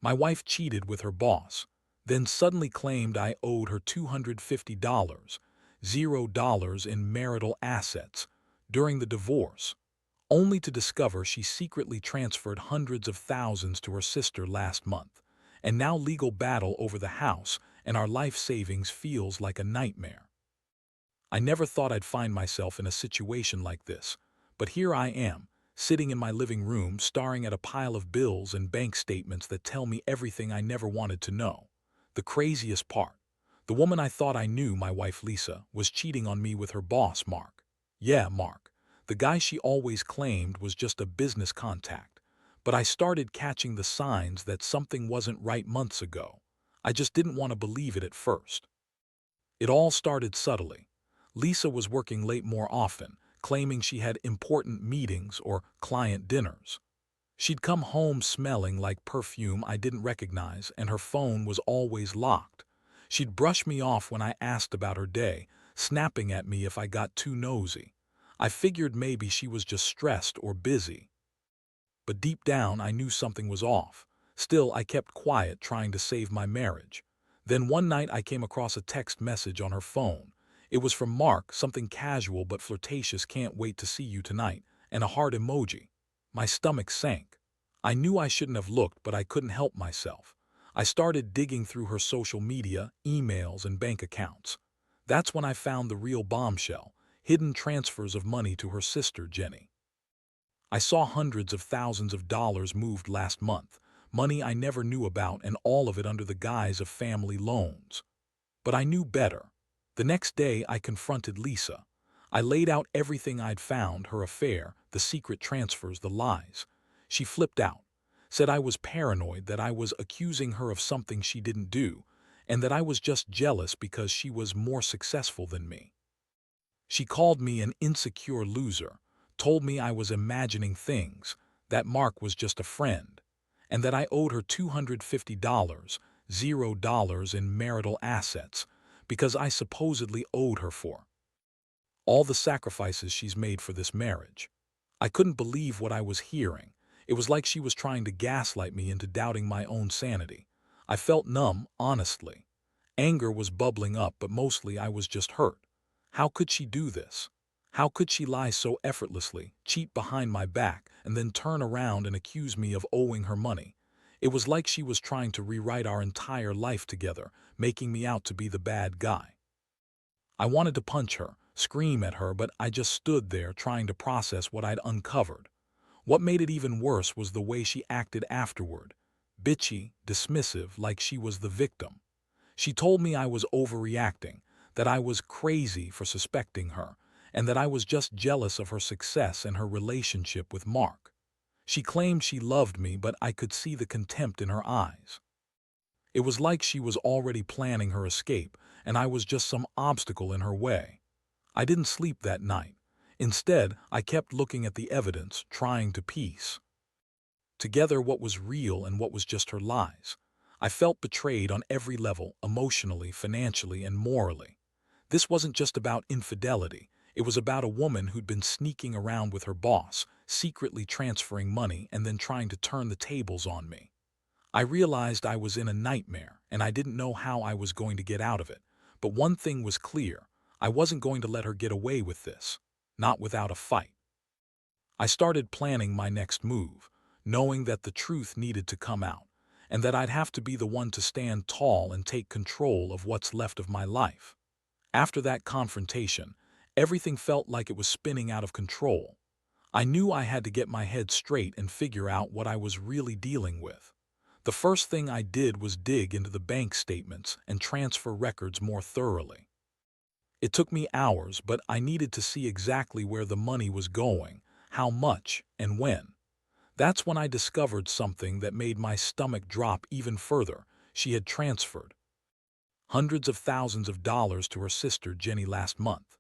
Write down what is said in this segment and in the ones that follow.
My wife cheated with her boss, then suddenly claimed I owed her $250, $0 in marital assets, during the divorce, only to discover she secretly transferred hundreds of thousands to her sister last month, and now legal battle over the house and our life savings feels like a nightmare. I never thought I'd find myself in a situation like this, but here I am, sitting in my living room staring at a pile of bills and bank statements that tell me everything I never wanted to know. The craziest part, the woman I thought I knew, my wife Lisa, was cheating on me with her boss, Mark. Yeah, Mark. The guy she always claimed was just a business contact. But I started catching the signs that something wasn't right months ago. I just didn't want to believe it at first. It all started subtly. Lisa was working late more often, claiming she had important meetings or client dinners. She'd come home smelling like perfume I didn't recognize, and her phone was always locked. She'd brush me off when I asked about her day, snapping at me if I got too nosy. I figured maybe she was just stressed or busy. But deep down, I knew something was off. Still, I kept quiet, trying to save my marriage. Then one night I came across a text message on her phone. It was from Mark, something casual but flirtatious: "Can't wait to see you tonight," and a heart emoji. My stomach sank. I knew I shouldn't have looked, but I couldn't help myself. I started digging through her social media, emails, and bank accounts. That's when I found the real bombshell: hidden transfers of money to her sister, Jenny. I saw hundreds of thousands of dollars moved last month, money I never knew about, and all of it under the guise of family loans. But I knew better. The next day I confronted Lisa. I laid out everything I'd found: her affair, the secret transfers, the lies. She flipped out, said I was paranoid, that I was accusing her of something she didn't do, and that I was just jealous because she was more successful than me. She called me an insecure loser, told me I was imagining things, that Mark was just a friend, and that I owed her $250, $0 in marital assets, because I supposedly owed her for all the sacrifices she's made for this marriage. I couldn't believe what I was hearing. It was like she was trying to gaslight me into doubting my own sanity. I felt numb, honestly. Anger was bubbling up, but mostly I was just hurt. How could she do this? How could she lie so effortlessly, cheat behind my back, and then turn around and accuse me of owing her money? It was like she was trying to rewrite our entire life together, making me out to be the bad guy. I wanted to punch her, scream at her, but I just stood there trying to process what I'd uncovered. What made it even worse was the way she acted afterward. Bitchy, dismissive, like she was the victim. She told me I was overreacting, that I was crazy for suspecting her, and that I was just jealous of her success and her relationship with Mark. She claimed she loved me, but I could see the contempt in her eyes. It was like she was already planning her escape, and I was just some obstacle in her way. I didn't sleep that night. Instead, I kept looking at the evidence, trying to piece together what was real and what was just her lies. I felt betrayed on every level: emotionally, financially, and morally. This wasn't just about infidelity. It was about a woman who'd been sneaking around with her boss, secretly transferring money and then trying to turn the tables on me. I realized I was in a nightmare, and I didn't know how I was going to get out of it. But one thing was clear: I wasn't going to let her get away with this. Not without a fight. I started planning my next move, knowing that the truth needed to come out, and that I'd have to be the one to stand tall and take control of what's left of my life. After that confrontation, everything felt like it was spinning out of control. I knew I had to get my head straight and figure out what I was really dealing with. The first thing I did was dig into the bank statements and transfer records more thoroughly. It took me hours, but I needed to see exactly where the money was going, how much, and when. That's when I discovered something that made my stomach drop even further. She had transferred hundreds of thousands of dollars to her sister, Jenny, last month.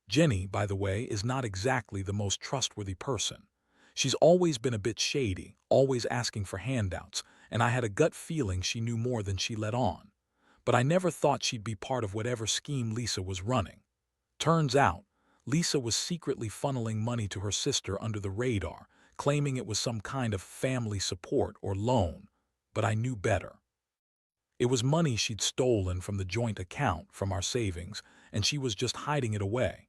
Jenny, by the way, is not exactly the most trustworthy person. She's always been a bit shady, always asking for handouts, and I had a gut feeling she knew more than she let on. But I never thought she'd be part of whatever scheme Lisa was running. Turns out, Lisa was secretly funneling money to her sister under the radar, claiming it was some kind of family support or loan. but I knew better. It was money she'd stolen from the joint account from our savings, and she was just hiding it away.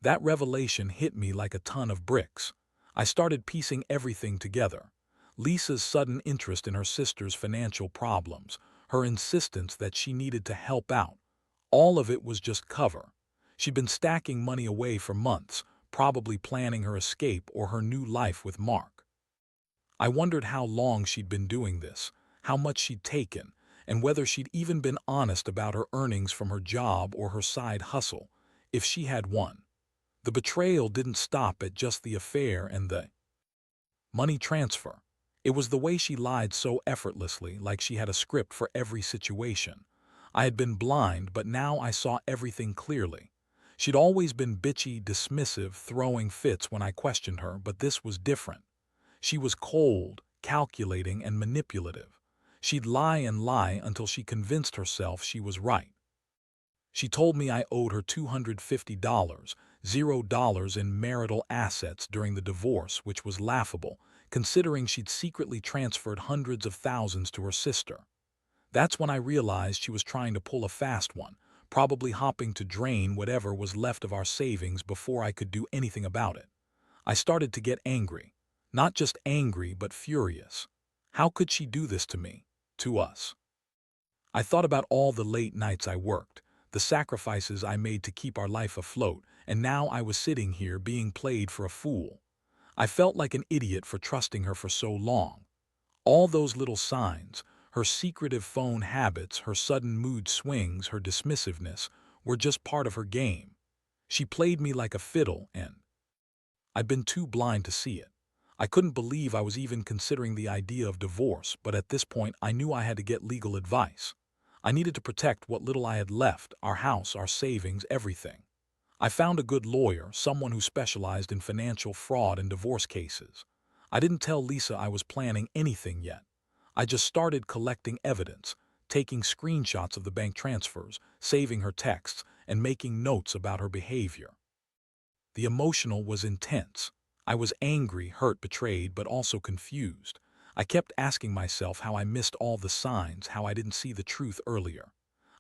That revelation hit me like a ton of bricks. I started piecing everything together. Lisa's sudden interest in her sister's financial problems, her insistence that she needed to help out, all of it was just cover. She'd been stacking money away for months, probably planning her escape or her new life with Mark. I wondered how long she'd been doing this, how much she'd taken, and whether she'd even been honest about her earnings from her job or her side hustle, if she had one. The betrayal didn't stop at just the affair and the money transfer. It was the way she lied so effortlessly, like she had a script for every situation. I had been blind, but now I saw everything clearly. She'd always been bitchy, dismissive, throwing fits when I questioned her, but this was different. She was cold, calculating, and manipulative. She'd lie and lie until she convinced herself she was right. She told me I owed her $250, $0 in marital assets during the divorce, which was laughable, considering she'd secretly transferred hundreds of thousands to her sister. That's when I realized she was trying to pull a fast one, probably hoping to drain whatever was left of our savings before I could do anything about it. I started to get angry. Not just angry, but furious. How could she do this to me? To us? I thought about all the late nights I worked, the sacrifices I made to keep our life afloat, and now I was sitting here being played for a fool. I felt like an idiot for trusting her for so long. All those little signs, her secretive phone habits, her sudden mood swings, her dismissiveness, were just part of her game. She played me like a fiddle, and I'd been too blind to see it. I couldn't believe I was even considering the idea of divorce, but at this point I knew I had to get legal advice. I needed to protect what little I had left, our house, our savings, everything. I found a good lawyer, someone who specialized in financial fraud and divorce cases. I didn't tell Lisa I was planning anything yet. I just started collecting evidence, taking screenshots of the bank transfers, saving her texts, and making notes about her behavior. The emotional was intense. I was angry, hurt, betrayed, but also confused. I kept asking myself how I missed all the signs, how I didn't see the truth earlier.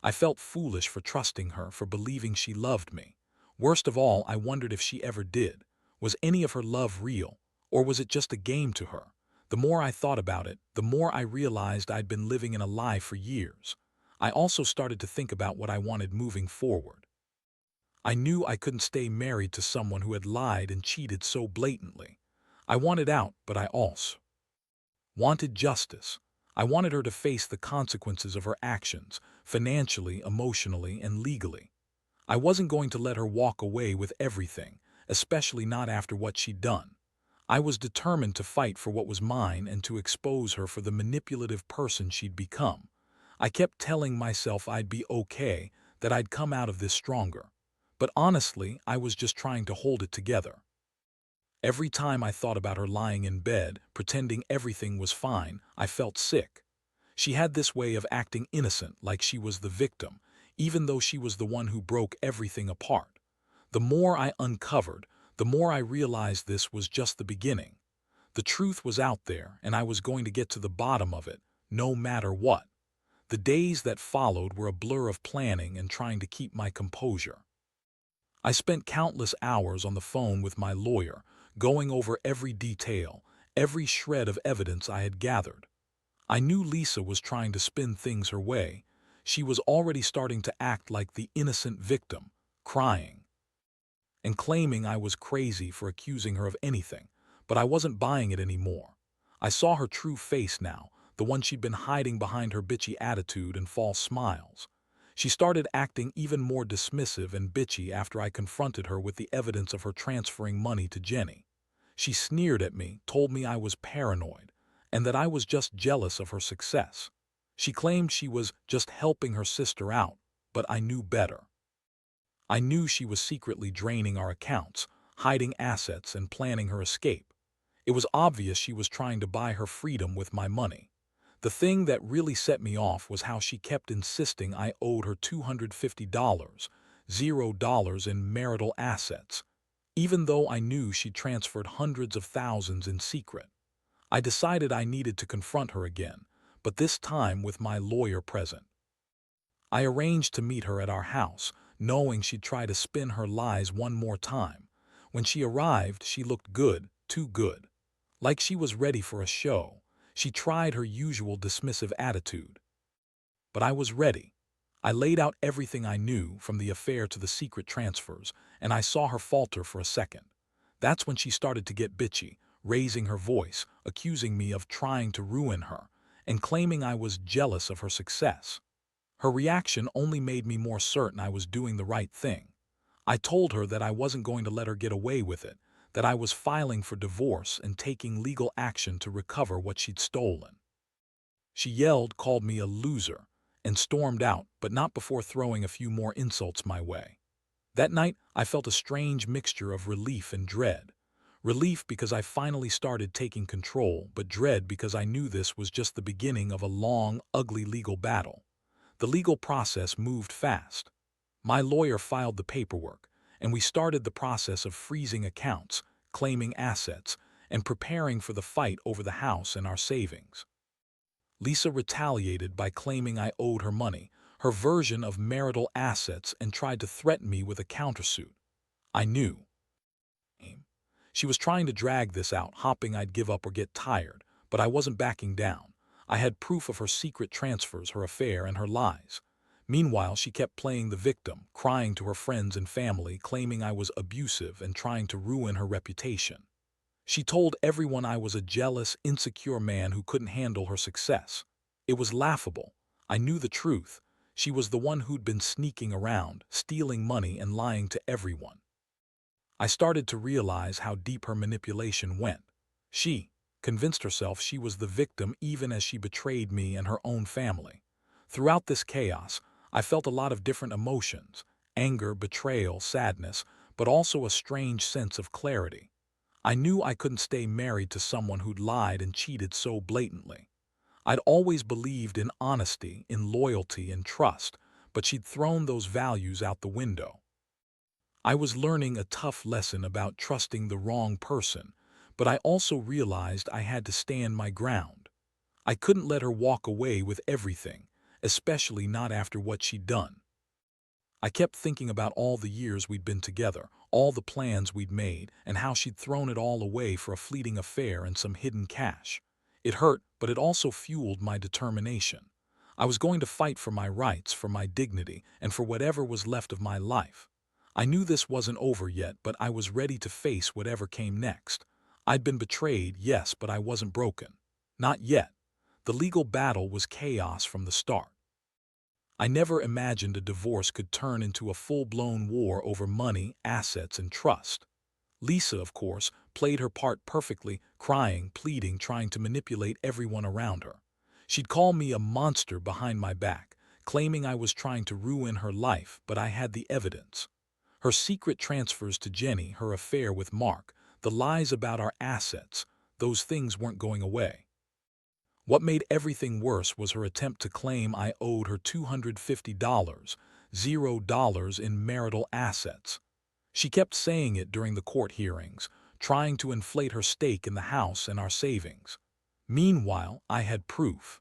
I felt foolish for trusting her, for believing she loved me. Worst of all, I wondered if she ever did. Was any of her love real, or was it just a game to her? The more I thought about it, the more I realized I'd been living in a lie for years. I also started to think about what I wanted moving forward. I knew I couldn't stay married to someone who had lied and cheated so blatantly. I wanted out, but I also wanted justice. I wanted her to face the consequences of her actions, financially, emotionally, and legally. I wasn't going to let her walk away with everything, especially not after what she'd done. I was determined to fight for what was mine and to expose her for the manipulative person she'd become. I kept telling myself I'd be okay, that I'd come out of this stronger. But honestly, I was just trying to hold it together. Every time I thought about her lying in bed, pretending everything was fine, I felt sick. She had this way of acting innocent, like she was the victim, even though she was the one who broke everything apart. The more I uncovered, the more I realized this was just the beginning. The truth was out there, and I was going to get to the bottom of it, no matter what. The days that followed were a blur of planning and trying to keep my composure. I spent countless hours on the phone with my lawyer, going over every detail, every shred of evidence I had gathered. I knew Lisa was trying to spin things her way. She was already starting to act like the innocent victim, crying and claiming I was crazy for accusing her of anything, but I wasn't buying it anymore. I saw her true face now, the one she'd been hiding behind her bitchy attitude and false smiles. She started acting even more dismissive and bitchy after I confronted her with the evidence of her transferring money to Jenny. She sneered at me, told me I was paranoid, and that I was just jealous of her success. She claimed she was just helping her sister out, but I knew better. I knew she was secretly draining our accounts, hiding assets, and planning her escape. It was obvious she was trying to buy her freedom with my money. The thing that really set me off was how she kept insisting I owed her $250, $0 in marital assets, even though I knew she'd transferred hundreds of thousands in secret. I decided I needed to confront her again, but this time with my lawyer present. I arranged to meet her at our house, knowing she'd try to spin her lies one more time. When she arrived, she looked good, too good. Like she was ready for a show. She tried her usual dismissive attitude. But I was ready. I laid out everything I knew, from the affair to the secret transfers, and I saw her falter for a second. That's when she started to get bitchy, raising her voice, accusing me of trying to ruin her, and claiming I was jealous of her success. Her reaction only made me more certain I was doing the right thing. I told her that I wasn't going to let her get away with it, that I was filing for divorce and taking legal action to recover what she'd stolen. She yelled, called me a loser, and stormed out, but not before throwing a few more insults my way. That night, I felt a strange mixture of relief and dread. Relief because I finally started taking control, but dread because I knew this was just the beginning of a long, ugly legal battle. The legal process moved fast. My lawyer filed the paperwork, and we started the process of freezing accounts, claiming assets, and preparing for the fight over the house and our savings. Lisa retaliated by claiming I owed her money, her version of marital assets, and tried to threaten me with a countersuit. I knew. She was trying to drag this out, hoping I'd give up or get tired, but I wasn't backing down. I had proof of her secret transfers, her affair, and her lies. Meanwhile, she kept playing the victim, crying to her friends and family, claiming I was abusive and trying to ruin her reputation. She told everyone I was a jealous, insecure man who couldn't handle her success. It was laughable. I knew the truth. She was the one who'd been sneaking around, stealing money and lying to everyone. I started to realize how deep her manipulation went. She convinced herself she was the victim even as she betrayed me and her own family. Throughout this chaos, I felt a lot of different emotions: anger, betrayal, sadness, but also a strange sense of clarity. I knew I couldn't stay married to someone who'd lied and cheated so blatantly. I'd always believed in honesty, in loyalty and trust, but she'd thrown those values out the window. I was learning a tough lesson about trusting the wrong person, but I also realized I had to stand my ground. I couldn't let her walk away with everything, especially not after what she'd done. I kept thinking about all the years we'd been together, all the plans we'd made, and how she'd thrown it all away for a fleeting affair and some hidden cash. It hurt, but it also fueled my determination. I was going to fight for my rights, for my dignity, and for whatever was left of my life. I knew this wasn't over yet, but I was ready to face whatever came next. I'd been betrayed, yes, but I wasn't broken. Not yet. The legal battle was chaos from the start. I never imagined a divorce could turn into a full-blown war over money, assets, and trust. Lisa, of course, played her part perfectly, crying, pleading, trying to manipulate everyone around her. She'd call me a monster behind my back, claiming I was trying to ruin her life, but I had the evidence. Her secret transfers to Jenny, her affair with Mark, the lies about our assets, those things weren't going away. What made everything worse was her attempt to claim I owed her $250, $0 in marital assets. She kept saying it during the court hearings, trying to inflate her stake in the house and our savings. Meanwhile, I had proof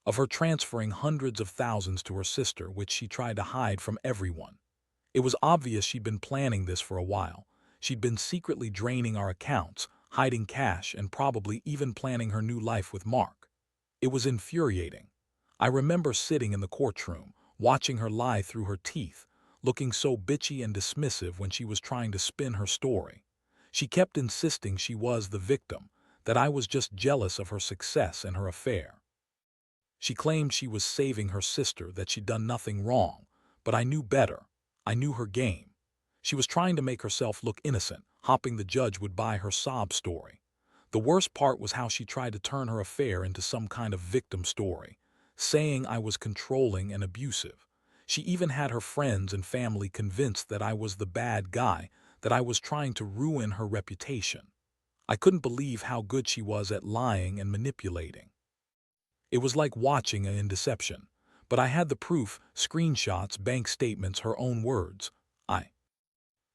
of her transferring hundreds of thousands to her sister, which she tried to hide from everyone. It was obvious she'd been planning this for a while. She'd been secretly draining our accounts, hiding cash, and probably even planning her new life with Mark. It was infuriating. I remember sitting in the courtroom, watching her lie through her teeth, looking so bitchy and dismissive when she was trying to spin her story. She kept insisting she was the victim, that I was just jealous of her success and her affair. She claimed she was saving her sister, that she'd done nothing wrong, but I knew better. I knew her game. She was trying to make herself look innocent, hoping the judge would buy her sob story. The worst part was how she tried to turn her affair into some kind of victim story, saying I was controlling and abusive. She even had her friends and family convinced that I was the bad guy, that I was trying to ruin her reputation. I couldn't believe how good she was at lying and manipulating. It was like watching a deception. But I had the proof: screenshots, bank statements, her own words. I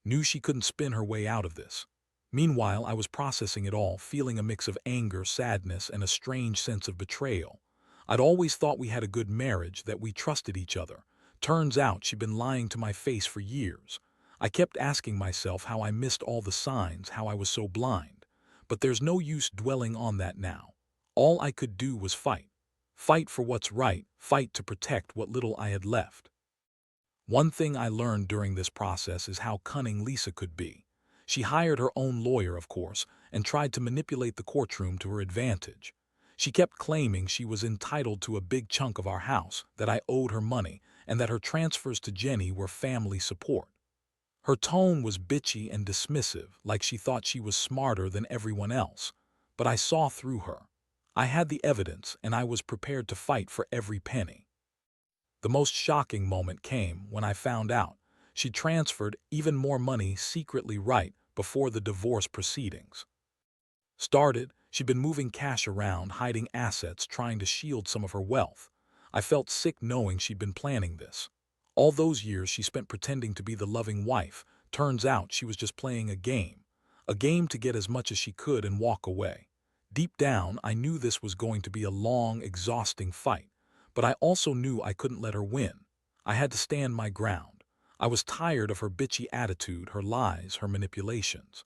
knew she couldn't spin her way out of this. Meanwhile, I was processing it all, feeling a mix of anger, sadness, and a strange sense of betrayal. I'd always thought we had a good marriage, that we trusted each other. Turns out she'd been lying to my face for years. I kept asking myself how I missed all the signs, how I was so blind. But there's no use dwelling on that now. All I could do was fight. Fight for what's right, fight to protect what little I had left. One thing I learned during this process is how cunning Lisa could be. She hired her own lawyer, of course, and tried to manipulate the courtroom to her advantage. She kept claiming she was entitled to a big chunk of our house, that I owed her money, and that her transfers to Jenny were family support. Her tone was bitchy and dismissive, like she thought she was smarter than everyone else. But I saw through her. I had the evidence, and I was prepared to fight for every penny. The most shocking moment came when I found out she transferred even more money secretly right before the divorce proceedings started. She'd been moving cash around, hiding assets, trying to shield some of her wealth. I felt sick knowing she'd been planning this. All those years she spent pretending to be the loving wife. Turns out she was just playing a game to get as much as she could and walk away. Deep down, I knew this was going to be a long, exhausting fight, but I also knew I couldn't let her win. I had to stand my ground. I was tired of her bitchy attitude, her lies, her manipulations.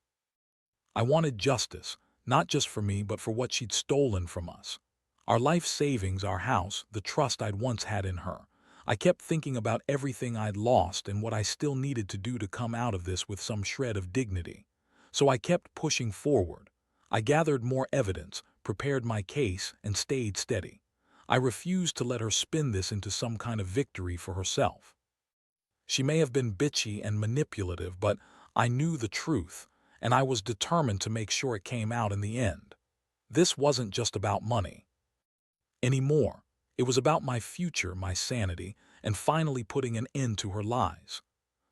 I wanted justice, not just for me, but for what she'd stolen from us. Our life savings, our house, the trust I'd once had in her. I kept thinking about everything I'd lost and what I still needed to do to come out of this with some shred of dignity. So I kept pushing forward. I gathered more evidence, prepared my case, and stayed steady. I refused to let her spin this into some kind of victory for herself. She may have been bitchy and manipulative, but I knew the truth, and I was determined to make sure it came out in the end. This wasn't just about money anymore. It was about my future, my sanity, and finally putting an end to her lies.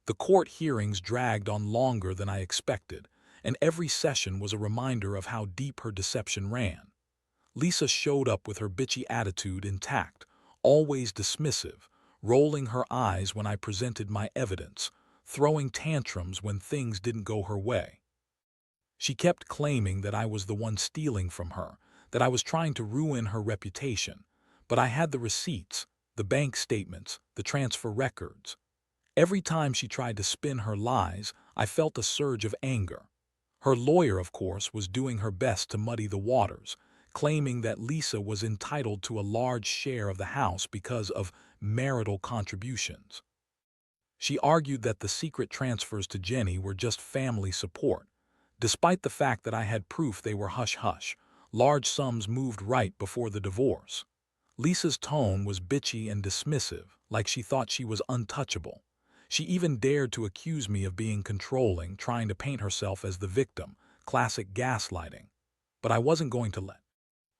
The court hearings dragged on longer than I expected, and every session was a reminder of how deep her deception ran. Lisa showed up with her bitchy attitude intact, always dismissive, rolling her eyes when I presented my evidence, throwing tantrums when things didn't go her way. She kept claiming that I was the one stealing from her, that I was trying to ruin her reputation. But I had the receipts, the bank statements, the transfer records. Every time she tried to spin her lies, I felt a surge of anger. Her lawyer, of course, was doing her best to muddy the waters, claiming that Lisa was entitled to a large share of the house because of marital contributions. She argued that the secret transfers to Jenny were just family support, despite the fact that I had proof they were hush-hush. Large sums moved right before the divorce. Lisa's tone was bitchy and dismissive, like she thought she was untouchable. She even dared to accuse me of being controlling, trying to paint herself as the victim, classic gaslighting. But I wasn't going to let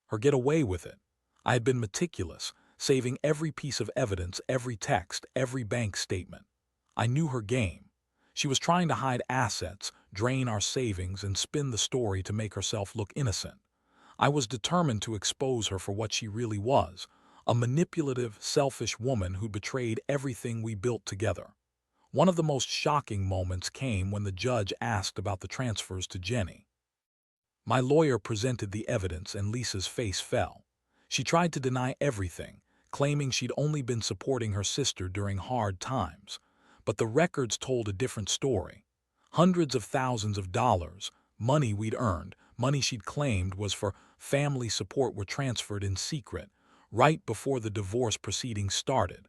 her get away with it. I had been meticulous, saving every piece of evidence, every text, every bank statement. I knew her game. She was trying to hide assets, drain our savings, and spin the story to make herself look innocent. I was determined to expose her for what she really was, a manipulative, selfish woman who betrayed everything we built together. One of the most shocking moments came when the judge asked about the transfers to Jenny. My lawyer presented the evidence and Lisa's face fell. She tried to deny everything, claiming she'd only been supporting her sister during hard times. But the records told a different story. Hundreds of thousands of dollars, money we'd earned, money she'd claimed was for family support, were transferred in secret, right before the divorce proceedings started.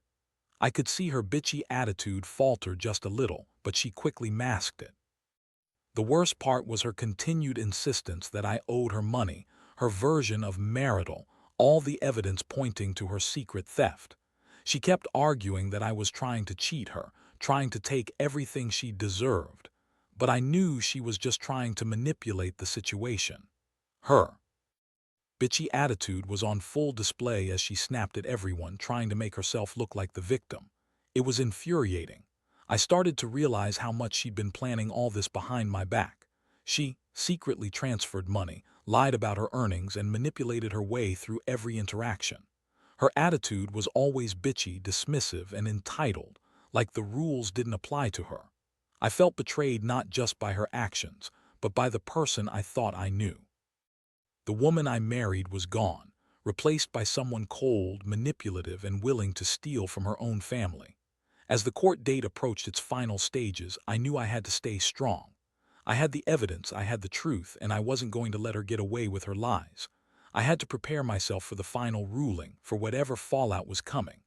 I could see her bitchy attitude falter just a little, but she quickly masked it. The worst part was her continued insistence that I owed her money, her version of marital, all the evidence pointing to her secret theft. She kept arguing that I was trying to cheat her, trying to take everything she deserved. But I knew she was just trying to manipulate the situation. Her bitchy attitude was on full display as she snapped at everyone, trying to make herself look like the victim. It was infuriating. I started to realize how much she'd been planning all this behind my back. She secretly transferred money, lied about her earnings, and manipulated her way through every interaction. Her attitude was always bitchy, dismissive, and entitled, like the rules didn't apply to her. I felt betrayed not just by her actions, but by the person I thought I knew. The woman I married was gone, replaced by someone cold, manipulative, and willing to steal from her own family. As the court date approached its final stages, I knew I had to stay strong. I had the evidence, I had the truth, and I wasn't going to let her get away with her lies. I had to prepare myself for the final ruling, for whatever fallout was coming.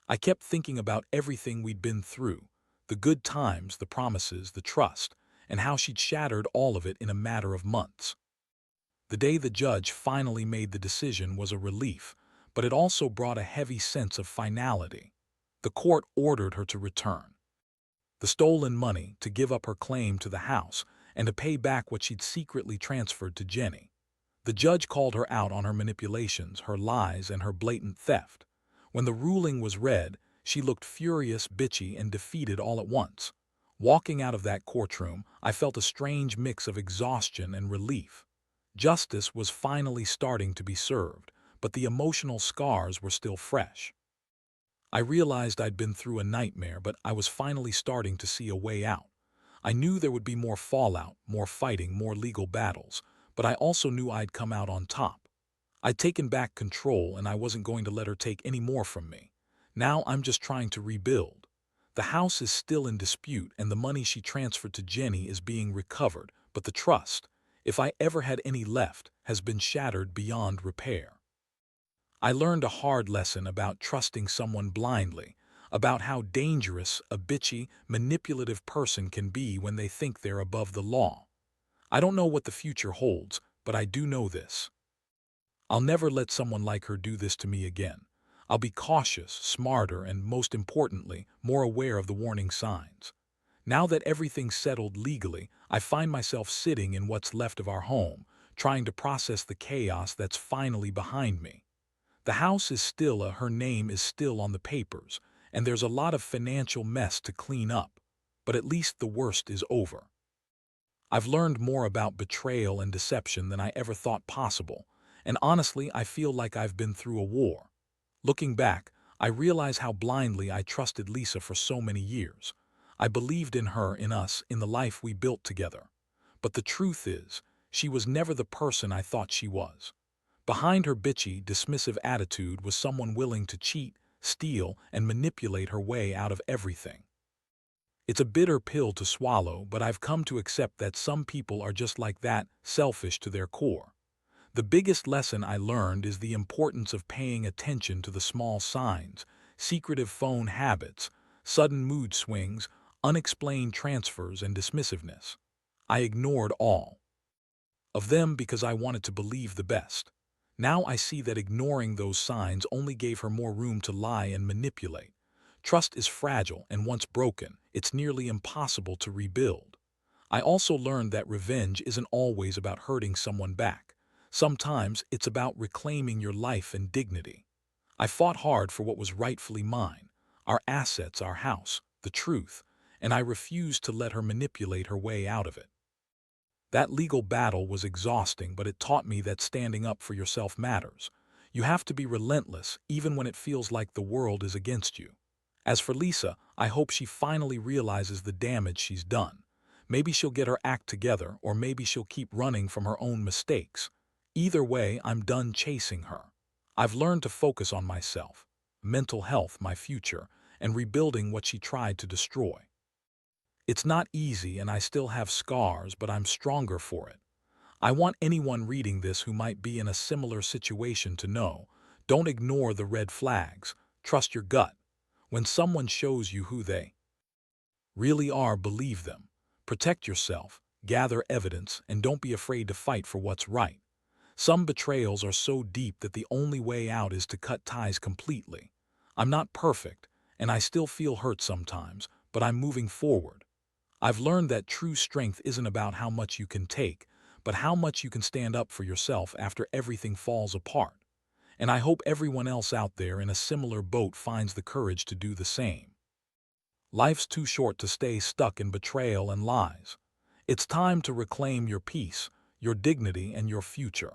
I kept thinking about everything we'd been through, the good times, the promises, the trust, and how she'd shattered all of it in a matter of months. The day the judge finally made the decision was a relief, but it also brought a heavy sense of finality. The court ordered her to return the stolen money, to give up her claim to the house, and to pay back what she'd secretly transferred to Jenny. The judge called her out on her manipulations, her lies, and her blatant theft. When the ruling was read, she looked furious, bitchy, and defeated all at once. Walking out of that courtroom, I felt a strange mix of exhaustion and relief. Justice was finally starting to be served, but the emotional scars were still fresh. I realized I'd been through a nightmare, but I was finally starting to see a way out. I knew there would be more fallout, more fighting, more legal battles, but I also knew I'd come out on top. I'd taken back control, and I wasn't going to let her take any more from me. Now I'm just trying to rebuild. The house is still in dispute, and the money she transferred to Jenny is being recovered, but the trust, if I ever had any left, has been shattered beyond repair. I learned a hard lesson about trusting someone blindly, about how dangerous a bitchy, manipulative person can be when they think they're above the law. I don't know what the future holds, but I do know this. I'll never let someone like her do this to me again. I'll be cautious, smarter, and most importantly, more aware of the warning signs. Now that everything's settled legally, I find myself sitting in what's left of our home, trying to process the chaos that's finally behind me. The house is still her name is still on the papers, and there's a lot of financial mess to clean up, but at least the worst is over. I've learned more about betrayal and deception than I ever thought possible, and honestly, I feel like I've been through a war. Looking back, I realize how blindly I trusted Lisa for so many years. I believed in her, in us, in the life we built together. But the truth is, she was never the person I thought she was. Behind her bitchy, dismissive attitude was someone willing to cheat, steal, and manipulate her way out of everything. It's a bitter pill to swallow, but I've come to accept that some people are just like that, selfish to their core. The biggest lesson I learned is the importance of paying attention to the small signs, secretive phone habits, sudden mood swings, unexplained transfers, and dismissiveness. I ignored all of them because I wanted to believe the best. Now I see that ignoring those signs only gave her more room to lie and manipulate. Trust is fragile, and once broken, it's nearly impossible to rebuild. I also learned that revenge isn't always about hurting someone back. Sometimes it's about reclaiming your life and dignity. I fought hard for what was rightfully mine, our assets, our house, the truth, and I refused to let her manipulate her way out of it. That legal battle was exhausting, but it taught me that standing up for yourself matters. You have to be relentless, even when it feels like the world is against you. As for Lisa, I hope she finally realizes the damage she's done. Maybe she'll get her act together, or maybe she'll keep running from her own mistakes. Either way, I'm done chasing her. I've learned to focus on myself, mental health, my future, and rebuilding what she tried to destroy. It's not easy, and I still have scars, but I'm stronger for it. I want anyone reading this who might be in a similar situation to know, don't ignore the red flags. Trust your gut. When someone shows you who they really are, believe them. Protect yourself, gather evidence, and don't be afraid to fight for what's right. Some betrayals are so deep that the only way out is to cut ties completely. I'm not perfect, and I still feel hurt sometimes, but I'm moving forward. I've learned that true strength isn't about how much you can take, but how much you can stand up for yourself after everything falls apart. And I hope everyone else out there in a similar boat finds the courage to do the same. Life's too short to stay stuck in betrayal and lies. It's time to reclaim your peace, your dignity, and your future.